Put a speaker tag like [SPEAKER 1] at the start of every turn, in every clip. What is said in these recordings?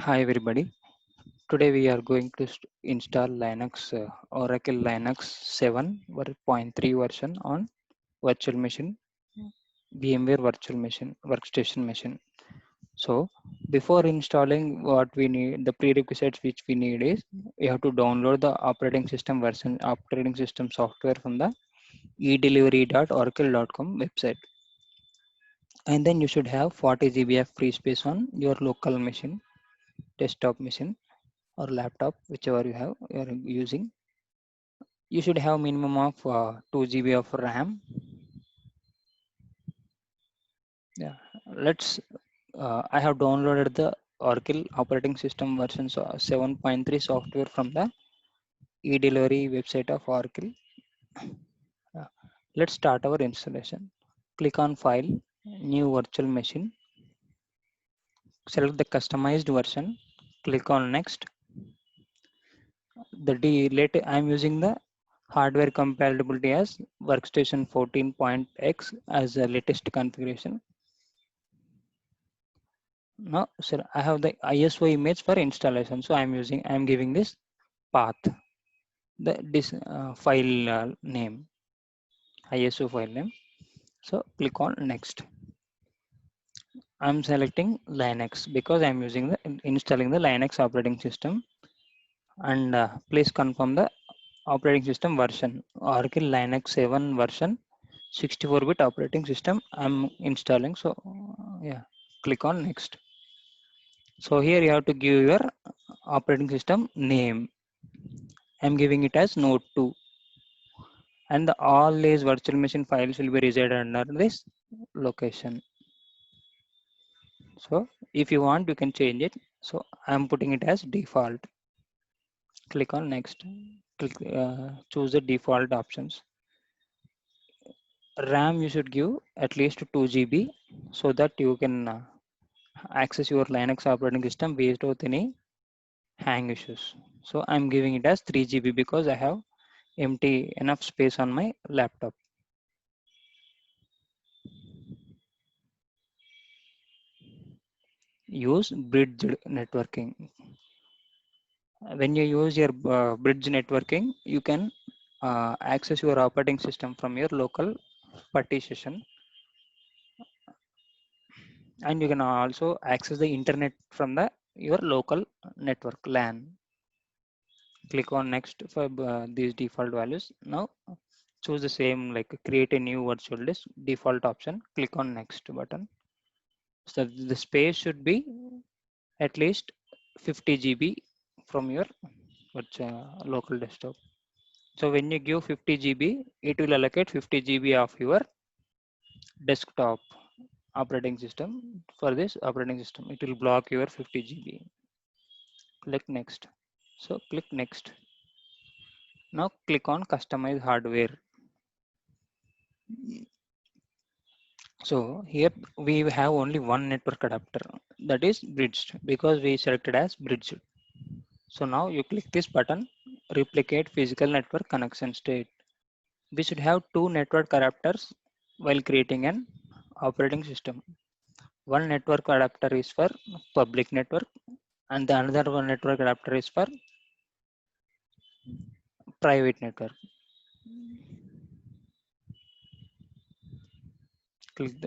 [SPEAKER 1] Hi everybody. Today we are going to install Linux Oracle Linux 7.3 version on virtual machine, VMware virtual machine, workstation machine. So before installing, what we need, the prerequisites which we need is you have to download the operating system software from the edelivery.oracle.com website, and then you should have 40 GB of free space on your local machine, desktop machine or laptop, whichever you are using. You should have minimum of 2 GB of RAM. Yeah, let's. I have downloaded the Oracle operating system version 7.3 software from the e-delivery website of Oracle. Uh, let's start our installation. Click on File, New Virtual Machine. Select the customized version. Click on Next. I'm using the hardware compatibility as workstation 14.x as the latest configuration. Now, sir, I have the ISO image for installation, so I'm giving this path, this file name, ISO file name. So click on next. I'm selecting Linux because I'm using the installing the Linux operating system, and please confirm the operating system version. Oracle Linux 7 version, 64-bit operating system I'm installing. So yeah, click on next. So here you have to give your operating system name. I'm giving it as node 2, and all these virtual machine files will be resided under this location. So if you want, you can change it. So I'm putting it as default. Click on next. Choose the default options. RAM you should give at least 2 GB so that you can access your Linux operating system without any hang issues. So I'm giving it as 3 GB because I have empty enough space on my laptop. Use bridge networking. When you use your bridge networking, you can access your operating system from your local partition, and you can also access the internet from the your local network LAN. Click on next for these default values. Now choose the same, like create a new virtual disk default option. Click on next button. So the space should be at least 50 GB from your local desktop. So when you give 50 GB, it will allocate 50 GB of your desktop operating system. For this operating system, it will block your 50 GB. Click next. So click next. Now click on customize hardware. So here we have only one network adapter, that is bridged, because we selected as bridged. So now you click this button, replicate physical network connection state. We should have two network adapters while creating an operating system. One network adapter is for public network, and the another one network adapter is for private network.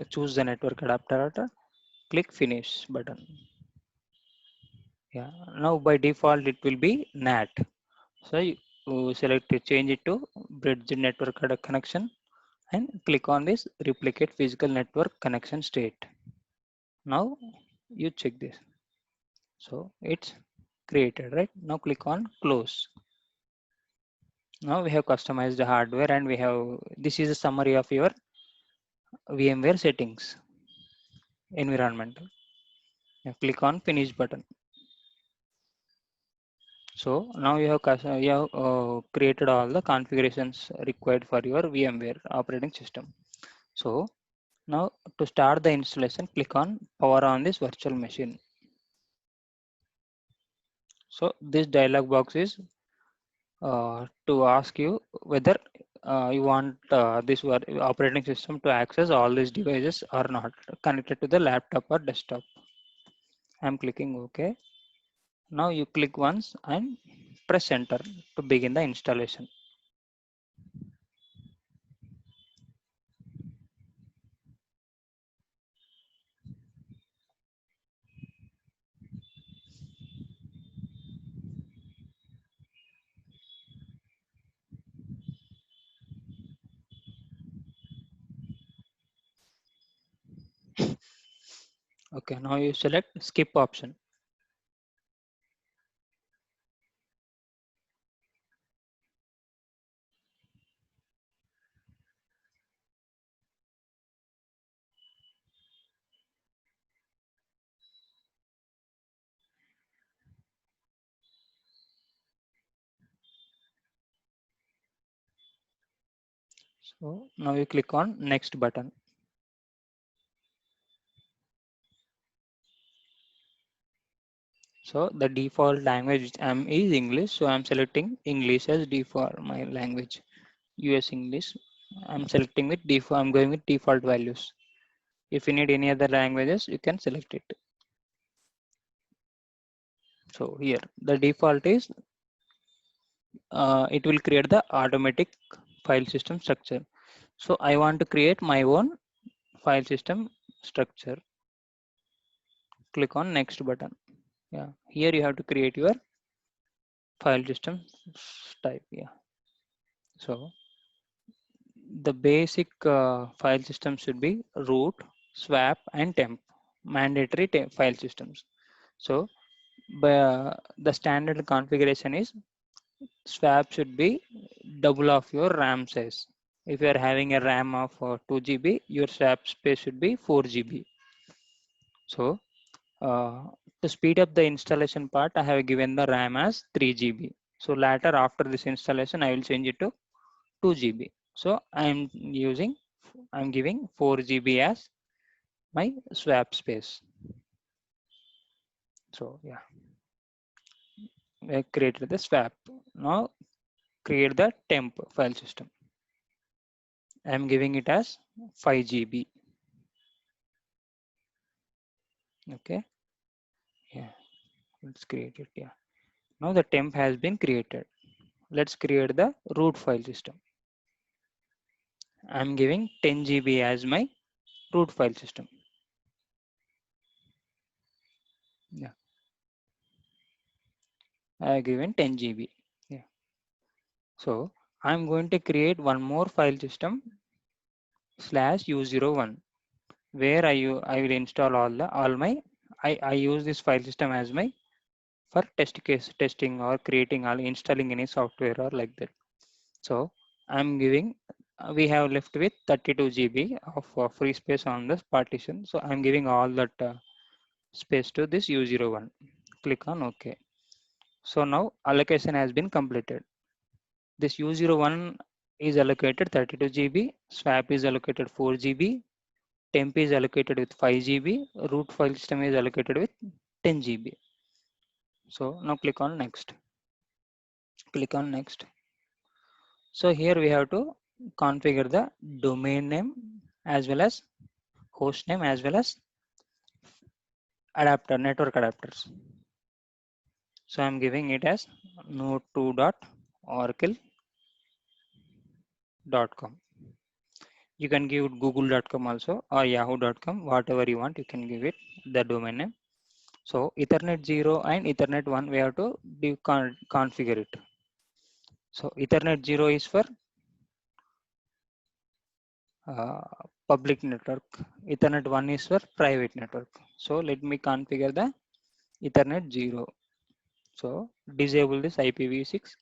[SPEAKER 1] Choose the network adapter, click finish button. Yeah, now by default it will be NAT. So you select to change it to bridge network connection and click on this replicate physical network connection state. Now you check this. So it's created, right? Now click on close. Now we have customized the hardware, and we have, this is a summary of your VMware settings environment. Now click on finish button. So now you have created all the configurations required for your VMware operating system. So now to start the installation, click on power on this virtual machine. So this dialog box is to ask you whether you want this operating system to access all these devices or not connected to the laptop or desktop. I'm clicking OK. Now you click once and press enter to begin the installation. Okay, now you select skip option. So now you click on next button. So the default language which I'm is English. So I'm selecting English as default my language. US English. I'm selecting with default. I'm going with default values. If you need any other languages, you can select it. So here the default is it will create the automatic file system structure. So I want to create my own file system structure. Click on next button. Yeah, here you have to create your file system type. Yeah. So the basic file system should be root, swap, and temp, mandatory file systems. So the standard configuration is swap should be double of your RAM size. If you are having a RAM of 2 GB, your swap space should be 4 GB. So to speed up the installation part, I have given the RAM as 3 GB. So later after this installation, I will change it to 2 GB. So I'm giving 4 GB as my swap space. So yeah, I created the swap. Now create the temp file system. I'm giving it as 5 GB. Okay. Yeah, let's create it. Yeah. Now the temp has been created. Let's create the root file system. I'm giving 10 GB as my root file system. Yeah, I have given 10 GB. Yeah. So I'm going to create one more file system /u01 where I will install all my I use this file system as my for test case testing or creating or installing any software or like that. So I'm giving we have left with 32 GB of free space on this partition. So I'm giving all that space to this U01. Click on OK. So now allocation has been completed. This U01 is allocated 32 GB, swap is allocated 4 GB, temp is allocated with 5 GB, root file system is allocated with 10 GB. So now click on next. Click on next. So here we have to configure the domain name as well as host name as well as network adapters. So I'm giving it as node2.oracle.com. You can give it google.com also or yahoo.com, whatever you want, you can give it the domain name. So Ethernet 0 and Ethernet 1, we have to configure it. So Ethernet 0 is for public network. Ethernet 1 is for private network. So let me configure the Ethernet 0. So disable this IPv6.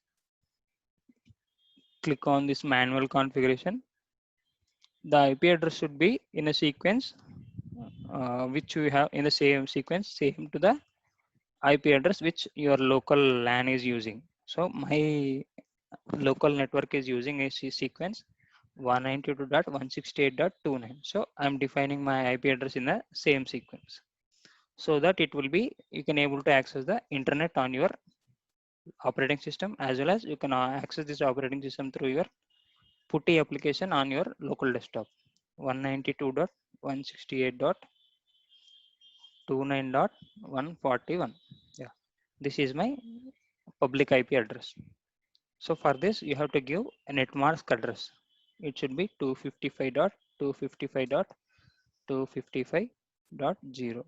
[SPEAKER 1] Click on this manual configuration. The IP address should be in a sequence which you have in the same sequence, same to the IP address which your local LAN is using. So my local network is using a sequence 192.168.29. So I'm defining my IP address in the same sequence so that it will be you can able to access the internet on your operating system as well as you can access this operating system through your PuTTY application on your local desktop 192.168.29.141. Yeah, This is my public IP address. So for this, you have to give a netmask address. It should be 255.255.255.0.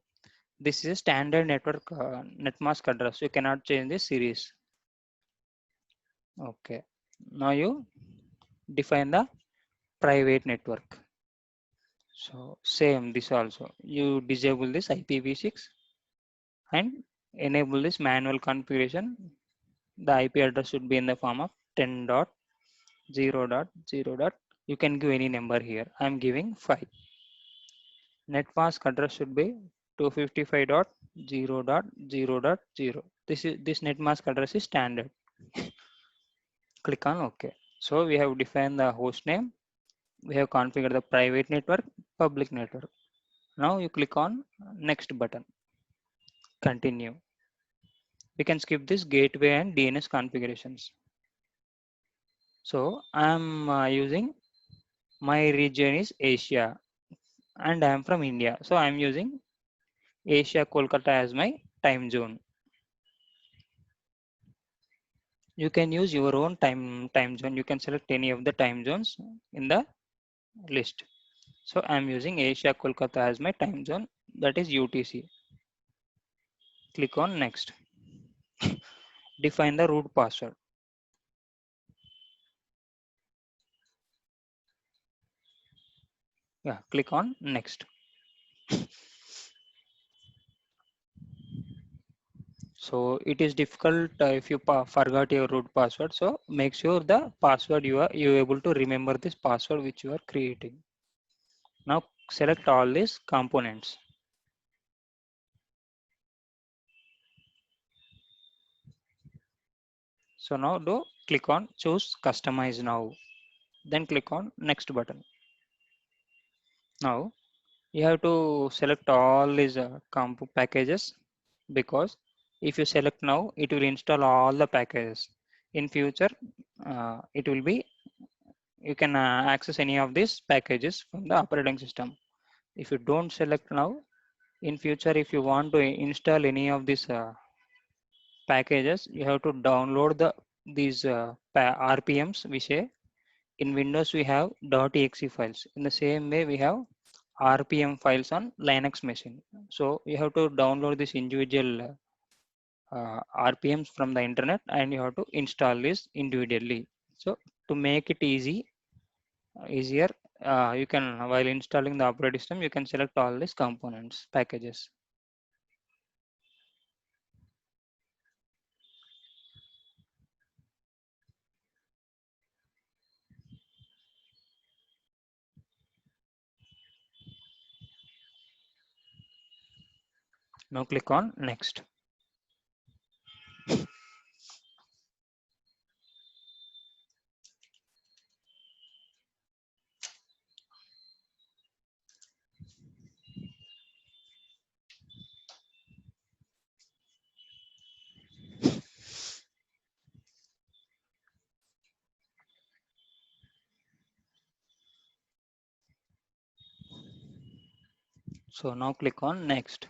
[SPEAKER 1] This is a standard network netmask address. You cannot change the series. Okay. Now you define the private network. So same this also. You disable this IPv6 and enable this manual configuration. The IP address should be in the form of 10.0.0. You can give any number here. I'm giving 5. Netmask address should be 255.0.0.0. This netmask address is standard. Click on OK. So we have defined the host name. We have configured the private network, public network. Now you click on next button. Continue. We can skip this gateway and DNS configurations. So I'm using my region is Asia and I am from India. So I'm using Asia Kolkata as my time zone. You can use your own time zone. You can select any of the time zones in the list. So I'm using Asia Kolkata as my time zone, that is UTC. Click on next. Define the root password. Yeah, click on next. So it is difficult if you forgot your root password. So make sure the password you able to remember this password which you are creating. Now select all these components. So now do click on choose customize now. Then click on next button. Now you have to select all these comp packages, because if you select now it will install all the packages. In future it will be you can access any of these packages from the operating system. If you don't select now, in future if you want to install any of these packages, you have to download these RPMs. We say in Windows we have .exe files. In the same way we have RPM files on Linux machine. So you have to download this individual RPMs from the internet and you have to install this individually. So to make it easier, you can, while installing the operating system, you can select all these components packages. Now click on next. So now click on next.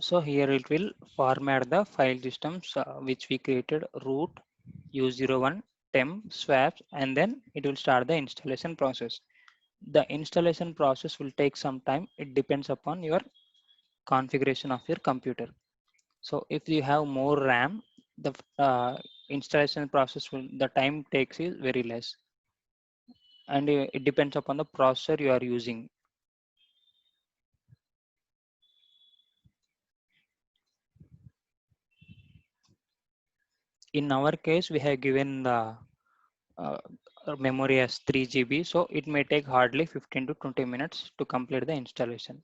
[SPEAKER 1] So here it will format the file systems which we created: root, U01, temp, swaps, and then it will start the installation process. The installation process will take some time. It depends upon your configuration of your computer. So if you have more RAM, the installation process will, the time takes is very less, and it depends upon the processor you are using. In our case, we have given the uh, memory as 3 GB, so it may take hardly 15 to 20 minutes to complete the installation.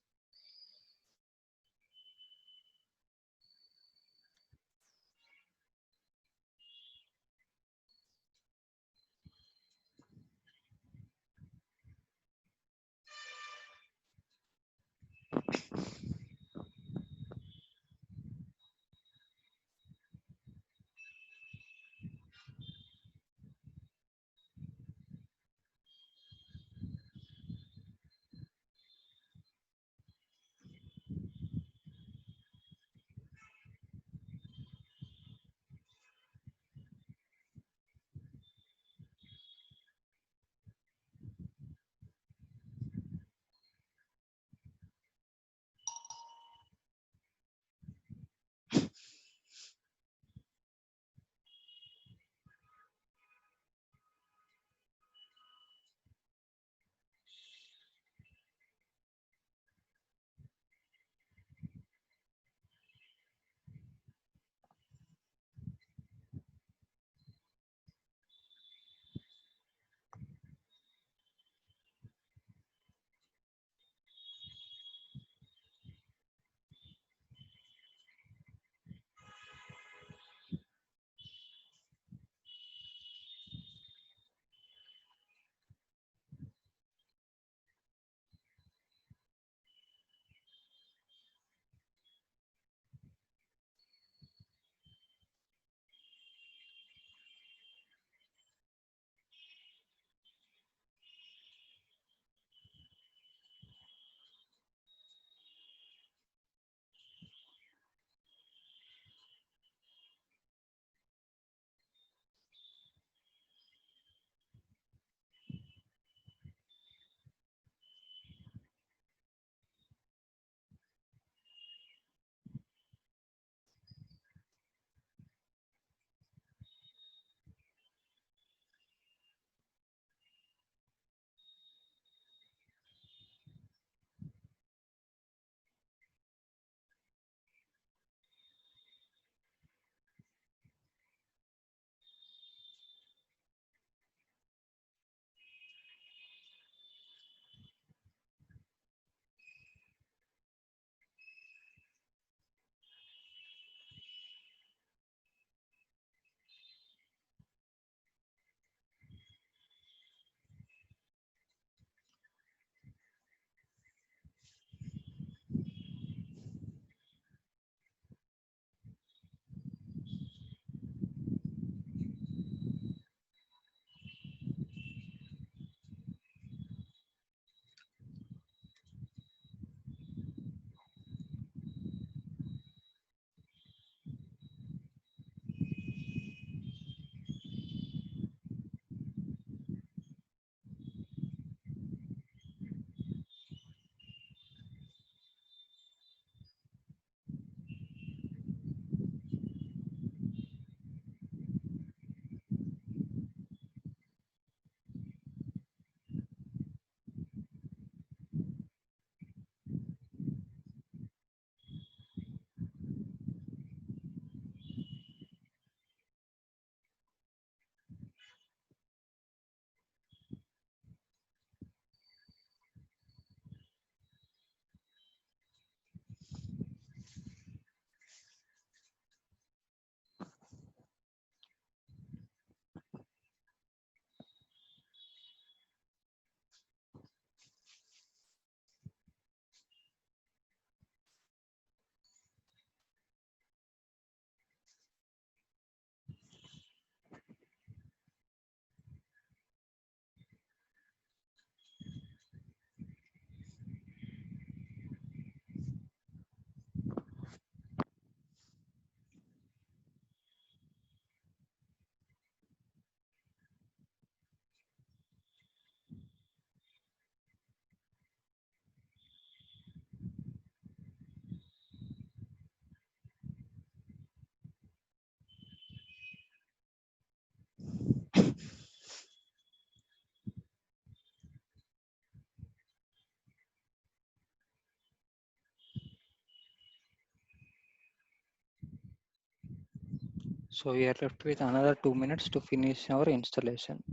[SPEAKER 1] So we are left with another 2 minutes to finish our installation.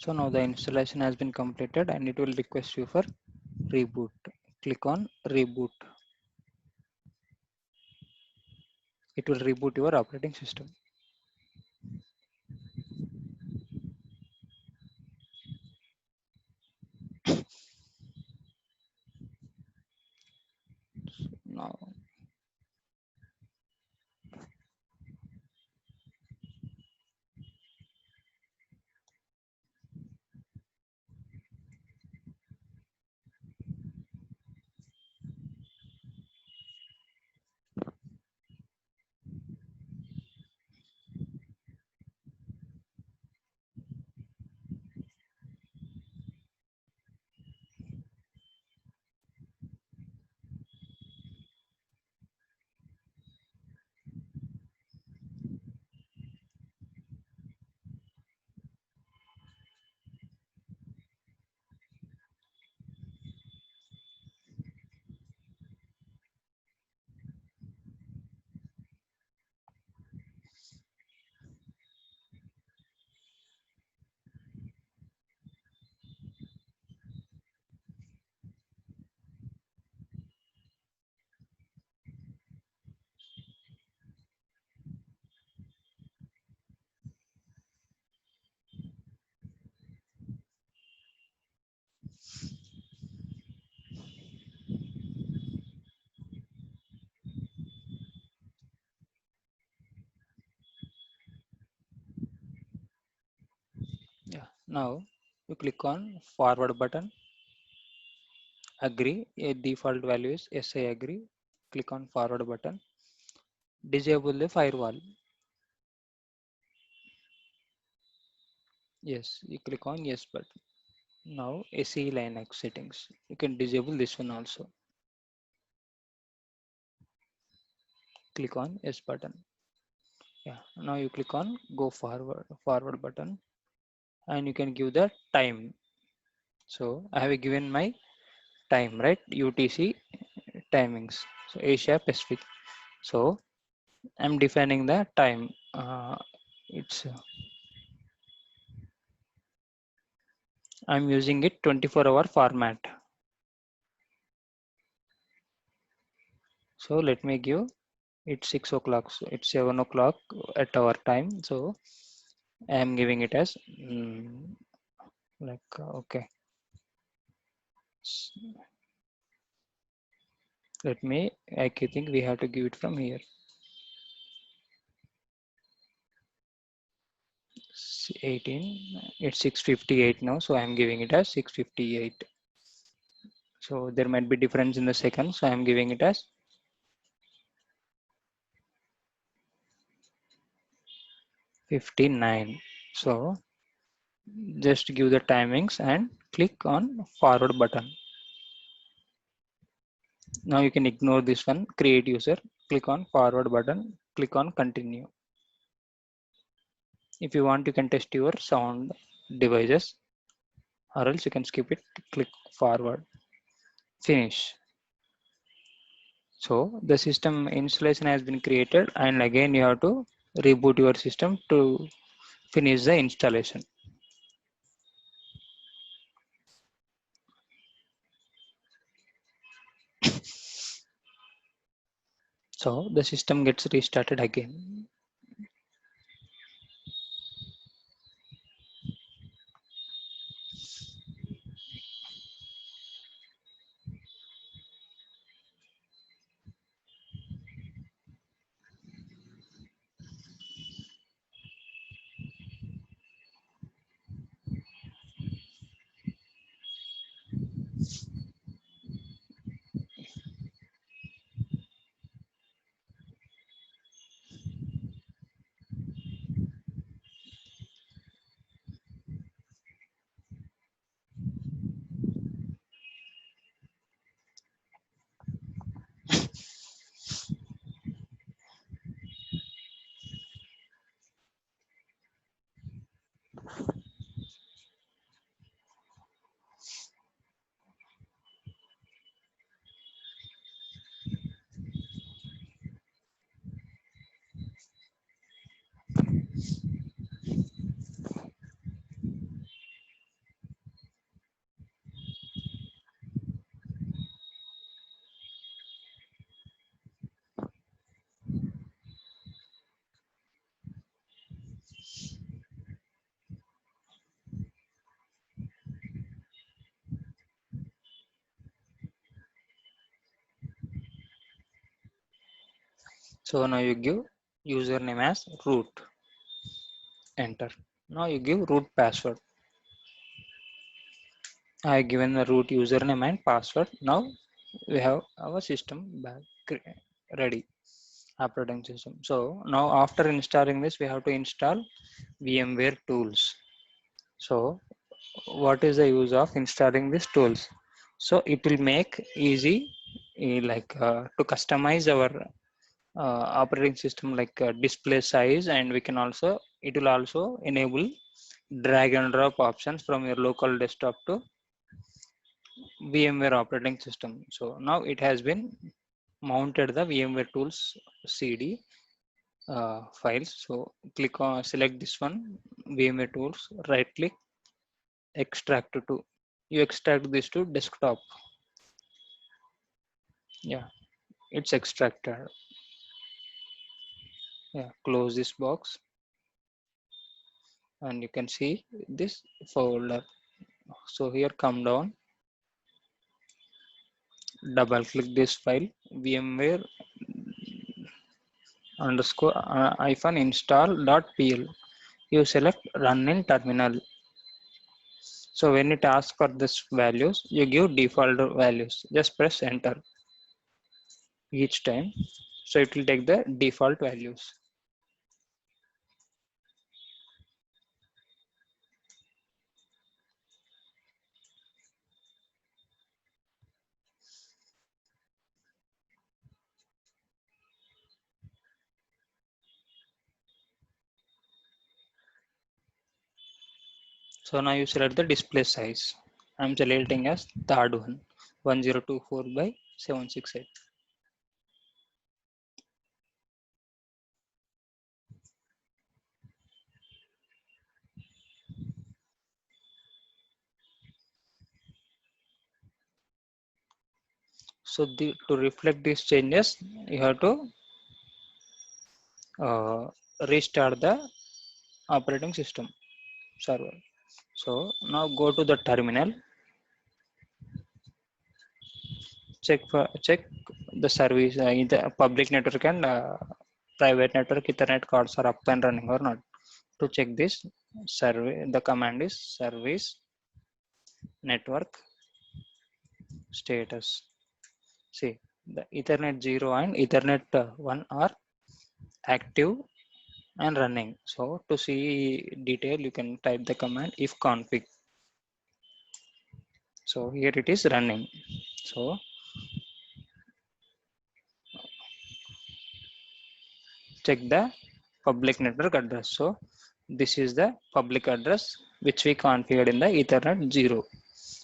[SPEAKER 1] So now the installation has been completed and it will request you for reboot. Click on reboot. It will reboot your operating system. Now, yeah. Now you click on forward button. Agree. A default value is yes, I agree. Click on forward button. Disable the firewall. Yes, you click on yes button. Now SE Linux settings. You can disable this one also. Click on yes button. Yeah. Now you click on go forward button and you can give the time. So I have given my time, right? UTC timings. So Asia Pacific. So I'm defining the time. It's I'm using it 24-hour format. So let me give it 6 o'clock. So it's 7 o'clock at our time. So I am giving it as okay. Let me. I think we have to give it from here. 18. It's 6:58 now. So I am giving it as 6:58. So there might be difference in the seconds. So I am giving it as 59. So just give the timings and click on forward button. Now you can ignore this one, create user, click on forward button, click on continue. If you want, you can test your sound devices or else you can skip it, click forward, finish. So the system installation has been created and again you have to reboot your system to finish the installation. So the system gets restarted again. So now you give username as root, enter. Now you give root password. I have given the root username and password. Now we have our system back ready, operating system. So now after installing this, we have to install VMware tools. So what is the use of installing these tools? So it will make easy to customize our operating system like display size, and we can also, it will also enable drag and drop options from your local desktop to VMware operating system. So now it has been mounted the VMware tools CD files. So click on, select this one, VMware tools, right click, extract to. You extract this to desktop. Yeah, it's extracted. Yeah, close this box and you can see this folder. So here come down, double click this file, VMware underscore hyphen install.pl. You select run in terminal. So when it asks for this values, you give default values. Just press enter each time. So it will take the default values. So now you select the display size. I'm selecting as third one, 1024 by 768. So to reflect these changes, you have to restart the operating system server. So now go to the terminal, check the service, the public network and private network Ethernet cards are up and running or not. To check this survey, the command is service network status. See, the Ethernet 0 and Ethernet 1 are active and running. So to see detail, you can type the command if config. So here it is running. So check the public network address. So this is the public address which we configured in the Ethernet 0.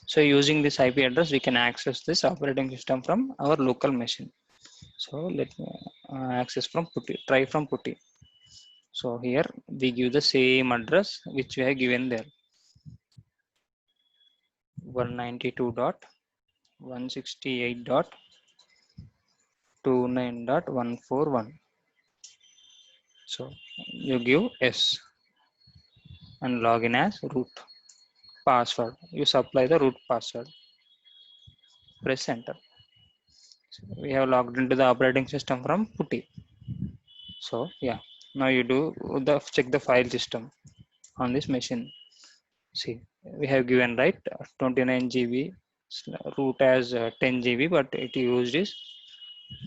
[SPEAKER 1] So using this IP address, we can access this operating system from our local machine. So let me access from PuTTY, try from PuTTY. So here we give the same address which we have given there, 192.168.29.141. So you give S and login as root. Password, you supply the root password, press enter. So we have logged into the operating system from PuTTY. So yeah, now you do the check the file system on this machine. See, we have given right 29 GB, root as 10 GB, but it used is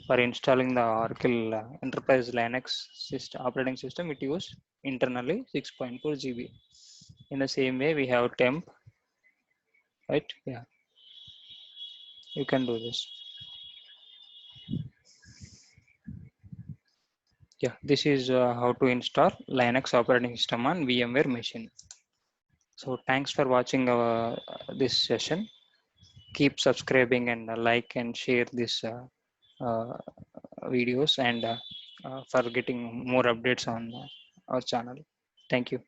[SPEAKER 1] for installing the Oracle Enterprise Linux system, operating system. It used internally 6.4 GB. In the same way, we have temp, right? Yeah, you can do this. Yeah, this is how to install Linux operating system on VMware machine. So thanks for watching this session. Keep subscribing and like and share this uh, videos, and for getting more updates on our channel. Thank you.